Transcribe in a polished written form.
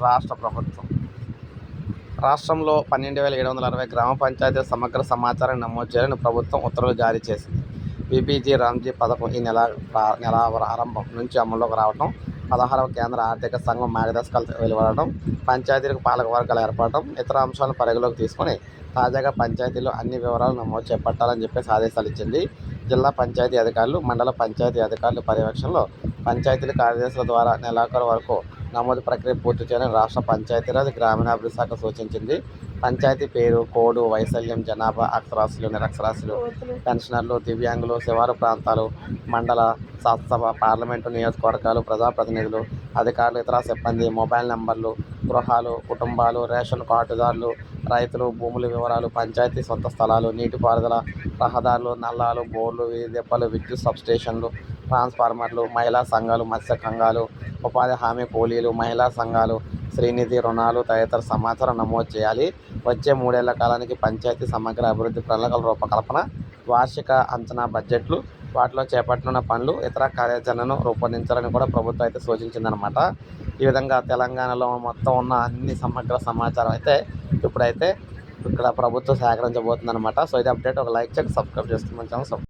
రాష్ట్ర ప్రభుత్వం రాష్ట్రంలో 12,760 గ్రామ పంచాయతీల సమగ్ర సమాచారాన్ని నమోదు చేయాలని ప్రభుత్వం ఉత్తర్వులు జారీ చేసింది. బీబీజీ రామ్జీ పథకం ఈ నెల ఆరంభం నుంచి అమల్లోకి రావడం, 16వ కేంద్ర ఆర్థిక సంఘం మార్గదర్శకాలు వెలువడడం, పంచాయతీలకు పాలక వర్గాలు ఏర్పడటం, ఇతర అంశాలను పరిగణలోకి తీసుకొని తాజాగా పంచాయతీల్లో అన్ని వివరాలు నమోదు చేపట్టాలని చెప్పేసి ఆదేశాలు ఇచ్చింది. జిల్లా పంచాయతీ అధికారులు, మండల పంచాయతీ అధికారుల పర్యవేక్షణలో పంచాయతీల కార్యదర్శుల ద్వారా నెలాఖరు వరకు నమోదు ప్రక్రియ పూర్తి చేయాలని రాష్ట్ర పంచాయతీరాజ్ గ్రామీణాభివృద్ధి శాఖ సూచించింది. పంచాయతీ పేరు, కోడ్, వైశాల్యం, జనాభా, అక్షరాస్యులు, నిరక్షరాస్యులు, పెన్షనర్లు, దివ్యాంగులు, శివారు ప్రాంతాలు, మండల, శాసనసభ, పార్లమెంటు, నియోజకవర్గాలు, ప్రజాప్రతినిధులు, అధికారులు, ఇతర సిబ్బంది మొబైల్ నంబర్లు, గృహాలు, కుటుంబాలు, రేషన్ కార్డుదారులు, రైతులు, భూముల వివరాలు, పంచాయతీ సొంత స్థలాలు, నీటిపారుదల, రహదారులు, నల్లాలు, బోర్లు, వీధి దీపాలు, విద్యుత్ సబ్స్టేషన్లు, ట్రాన్స్ఫార్మర్లు, మహిళా సంఘాలు, మత్స్య సంఘాలు, ఉపాధి హామీ కూలీలు, మహిళా సంఘాలు, శ్రీనిధి రుణాలు తదితర సమాచారం నమోదు చేయాలి. వచ్చే 3 ఏళ్ల కాలానికి పంచాయతీ సమగ్ర అభివృద్ధి ప్రణాళికల రూపకల్పన, వార్షిక అంచనా బడ్జెట్లు, వాటిలో చేపట్టనున్న పనులు, ఇతర కార్యాచరణను రూపొందించాలని కూడా ప్రభుత్వం అయితే సూచించిందనమాట. ఈ విధంగా తెలంగాణలో మొత్తం ఉన్న అన్ని సమగ్ర సమాచారం అయితే ఇప్పుడైతే ఇక్కడ ప్రభుత్వం సేకరించబోతుందన్నమాట. సో ఇది అప్డేట్. ఒక లైక్ చేయండి, సబ్స్క్రైబ్ చేసుకోమని ఛానల్